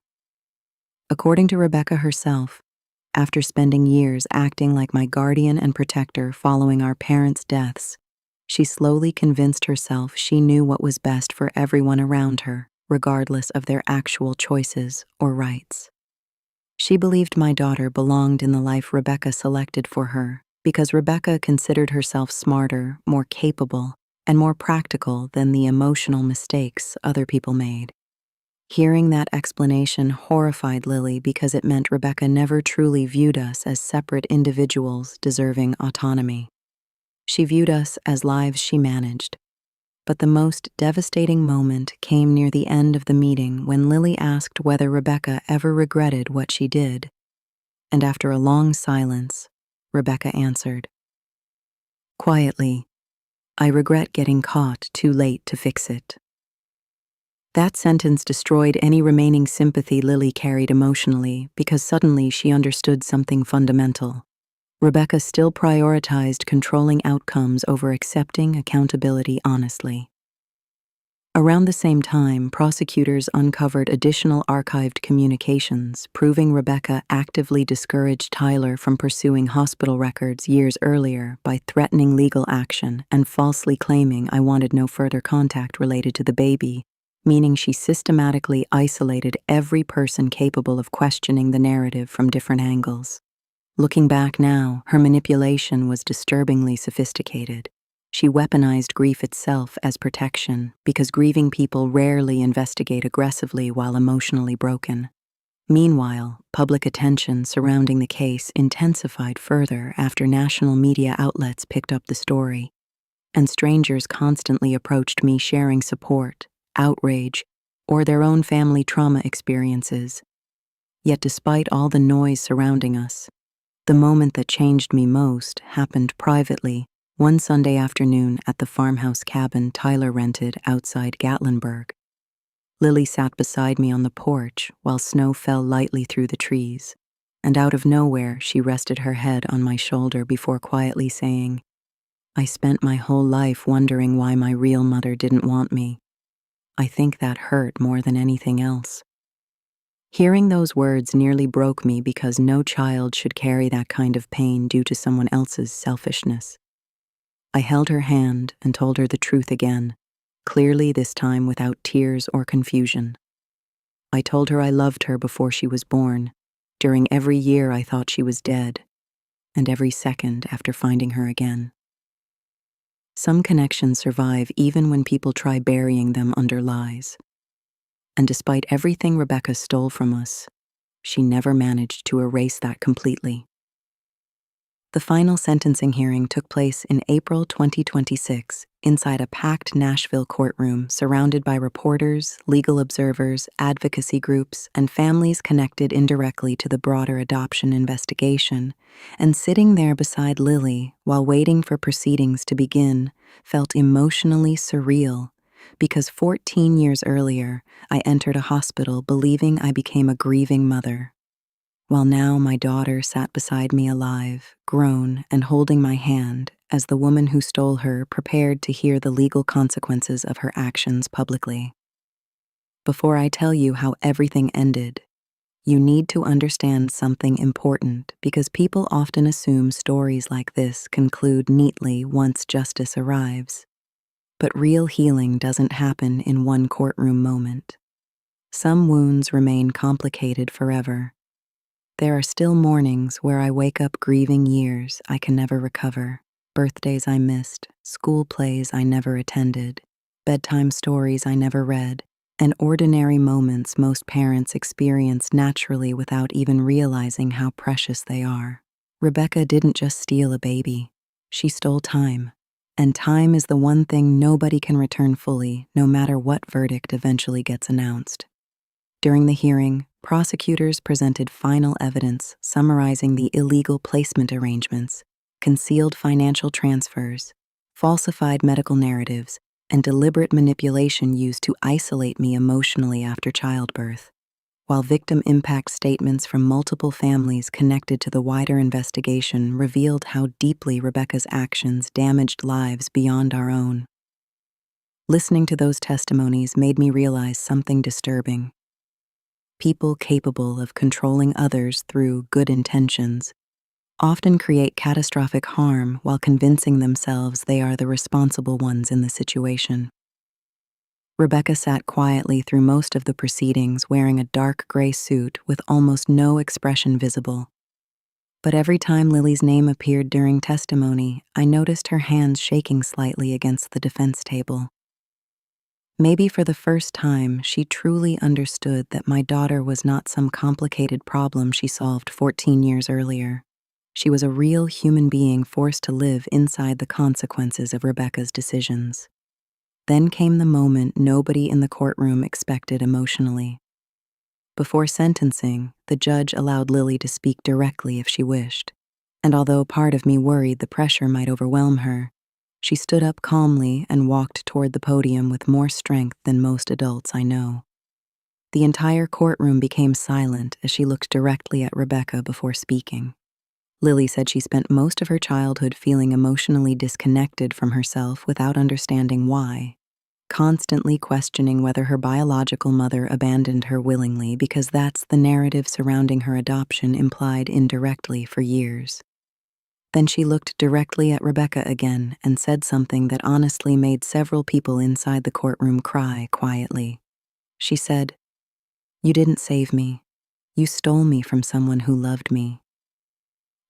According to Rebecca herself, after spending years acting like my guardian and protector following our parents' deaths, she slowly convinced herself she knew what was best for everyone around her, regardless of their actual choices or rights. She believed my daughter belonged in the life Rebecca selected for her because Rebecca considered herself smarter, more capable, and more practical than the emotional mistakes other people made. Hearing that explanation horrified Lily because it meant Rebecca never truly viewed us as separate individuals deserving autonomy. She viewed us as lives she managed. But the most devastating moment came near the end of the meeting when Lily asked whether Rebecca ever regretted what she did. And after a long silence, Rebecca answered, quietly, "I regret getting caught too late to fix it." That sentence destroyed any remaining sympathy Lily carried emotionally because suddenly she understood something fundamental. Rebecca still prioritized controlling outcomes over accepting accountability honestly. Around the same time, prosecutors uncovered additional archived communications, proving Rebecca actively discouraged Tyler from pursuing hospital records years earlier by threatening legal action and falsely claiming I wanted no further contact related to the baby, meaning she systematically isolated every person capable of questioning the narrative from different angles. Looking back now, her manipulation was disturbingly sophisticated. She weaponized grief itself as protection because grieving people rarely investigate aggressively while emotionally broken. Meanwhile, public attention surrounding the case intensified further after national media outlets picked up the story, and strangers constantly approached me sharing support, outrage, or their own family trauma experiences. Yet despite all the noise surrounding us, the moment that changed me most happened privately one Sunday afternoon at the farmhouse cabin Tyler rented outside Gatlinburg. Lily sat beside me on the porch while snow fell lightly through the trees, and out of nowhere she rested her head on my shoulder before quietly saying, "I spent my whole life wondering why my real mother didn't want me. I think that hurt more than anything else." Hearing those words nearly broke me because no child should carry that kind of pain due to someone else's selfishness. I held her hand and told her the truth again, clearly this time without tears or confusion. I told her I loved her before she was born, during every year I thought she was dead, and every second after finding her again. Some connections survive even when people try burying them under lies. And despite everything Rebecca stole from us, she never managed to erase that completely. The final sentencing hearing took place in April 2026 inside a packed Nashville courtroom surrounded by reporters, legal observers, advocacy groups, and families connected indirectly to the broader adoption investigation. And sitting there beside Lily while waiting for proceedings to begin felt emotionally surreal because 14 years earlier, I entered a hospital believing I became a grieving mother, while now my daughter sat beside me alive, grown, and holding my hand as the woman who stole her prepared to hear the legal consequences of her actions publicly. Before I tell you how everything ended, you need to understand something important because people often assume stories like this conclude neatly once justice arrives. But real healing doesn't happen in one courtroom moment. Some wounds remain complicated forever. There are still mornings where I wake up grieving years I can never recover, birthdays I missed, school plays I never attended, bedtime stories I never read, and ordinary moments most parents experience naturally without even realizing how precious they are. Rebecca didn't just steal a baby, she stole time. And time is the one thing nobody can return fully, no matter what verdict eventually gets announced. During the hearing, prosecutors presented final evidence summarizing the illegal placement arrangements, concealed financial transfers, falsified medical narratives, and deliberate manipulation used to isolate me emotionally after childbirth. While victim impact statements from multiple families connected to the wider investigation revealed how deeply Rebecca's actions damaged lives beyond our own. Listening to those testimonies made me realize something disturbing. People capable of controlling others through good intentions often create catastrophic harm while convincing themselves they are the responsible ones in the situation. Rebecca sat quietly through most of the proceedings wearing a dark gray suit with almost no expression visible. But every time Lily's name appeared during testimony, I noticed her hands shaking slightly against the defense table. Maybe for the first time, she truly understood that my daughter was not some complicated problem she solved 14 years earlier. She was a real human being forced to live inside the consequences of Rebecca's decisions. Then came the moment nobody in the courtroom expected emotionally. Before sentencing, the judge allowed Lily to speak directly if she wished, and although part of me worried the pressure might overwhelm her, she stood up calmly and walked toward the podium with more strength than most adults I know. The entire courtroom became silent as she looked directly at Rebecca before speaking. Lily said she spent most of her childhood feeling emotionally disconnected from herself without understanding why, constantly questioning whether her biological mother abandoned her willingly because that's the narrative surrounding her adoption implied indirectly for years. Then she looked directly at Rebecca again and said something that honestly made several people inside the courtroom cry quietly. She said, "You didn't save me. You stole me from someone who loved me."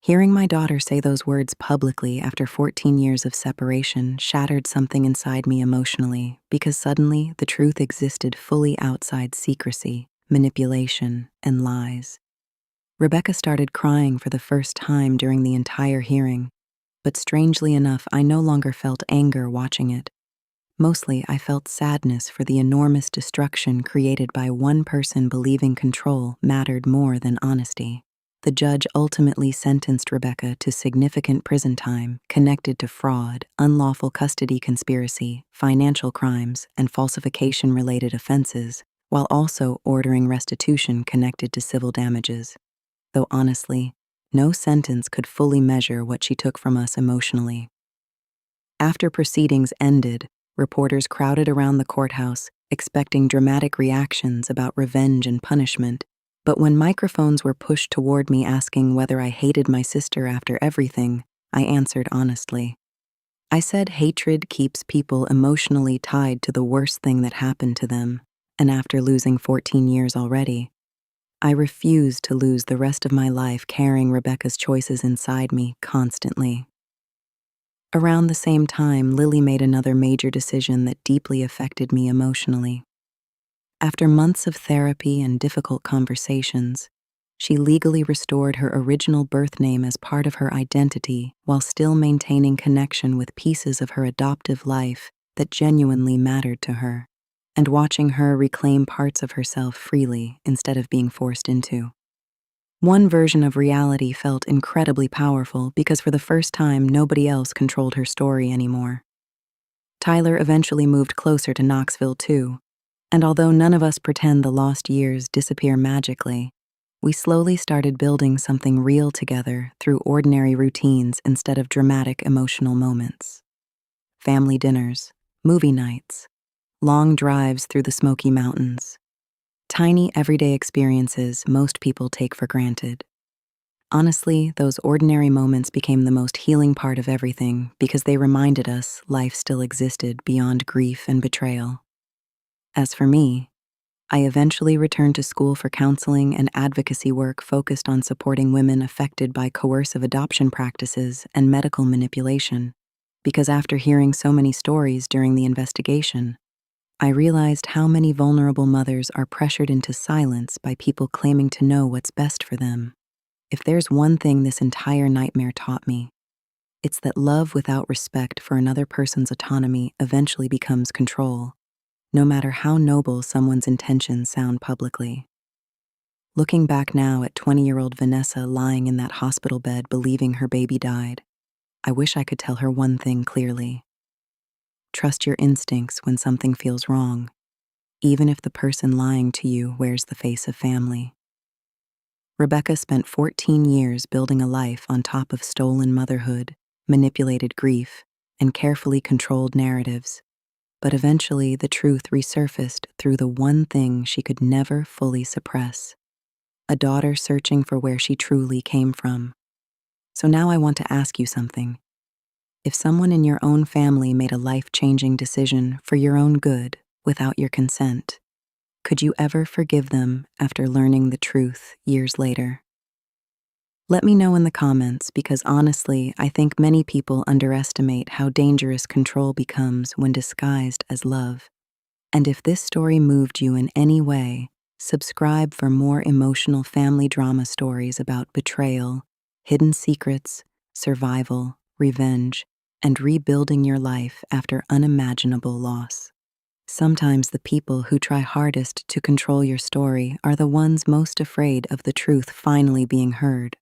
Hearing my daughter say those words publicly after 14 years of separation shattered something inside me emotionally because suddenly the truth existed fully outside secrecy, manipulation, and lies. Rebecca started crying for the first time during the entire hearing, but strangely enough, I no longer felt anger watching it. Mostly, I felt sadness for the enormous destruction created by one person believing control mattered more than honesty. The judge ultimately sentenced Rebecca to significant prison time connected to fraud, unlawful custody conspiracy, financial crimes, and falsification-related offenses, while also ordering restitution connected to civil damages. Though honestly, no sentence could fully measure what she took from us emotionally. After proceedings ended, reporters crowded around the courthouse, expecting dramatic reactions about revenge and punishment. But when microphones were pushed toward me asking whether I hated my sister after everything, I answered honestly. I said hatred keeps people emotionally tied to the worst thing that happened to them, and after losing 14 years already, I refuse to lose the rest of my life carrying Rebecca's choices inside me constantly. Around the same time, Lily made another major decision that deeply affected me emotionally. After months of therapy and difficult conversations, she legally restored her original birth name as part of her identity while still maintaining connection with pieces of her adoptive life that genuinely mattered to her, and watching her reclaim parts of herself freely instead of being forced into. One version of reality felt incredibly powerful because for the first time nobody else controlled her story anymore. Tyler eventually moved closer to Knoxville too, and although none of us pretend the lost years disappear magically, we slowly started building something real together through ordinary routines instead of dramatic emotional moments. Family dinners, movie nights, long drives through the Smoky Mountains. Tiny everyday experiences most people take for granted. Honestly, those ordinary moments became the most healing part of everything because they reminded us life still existed beyond grief and betrayal. As for me, I eventually returned to school for counseling and advocacy work focused on supporting women affected by coercive adoption practices and medical manipulation. Because after hearing so many stories during the investigation, I realized how many vulnerable mothers are pressured into silence by people claiming to know what's best for them. If there's one thing this entire nightmare taught me, it's that love without respect for another person's autonomy eventually becomes control, no matter how noble someone's intentions sound publicly. Looking back now at 20-year-old Vanessa lying in that hospital bed believing her baby died, I wish I could tell her one thing clearly. Trust your instincts when something feels wrong, even if the person lying to you wears the face of family. Rebecca spent 14 years building a life on top of stolen motherhood, manipulated grief, and carefully controlled narratives. But eventually, the truth resurfaced through the one thing she could never fully suppress: a daughter searching for where she truly came from. So now I want to ask you something. If someone in your own family made a life-changing decision for your own good without your consent, could you ever forgive them after learning the truth years later? Let me know in the comments because honestly, I think many people underestimate how dangerous control becomes when disguised as love. And if this story moved you in any way, subscribe for more emotional family drama stories about betrayal, hidden secrets, survival, revenge, and rebuilding your life after unimaginable loss. Sometimes the people who try hardest to control your story are the ones most afraid of the truth finally being heard.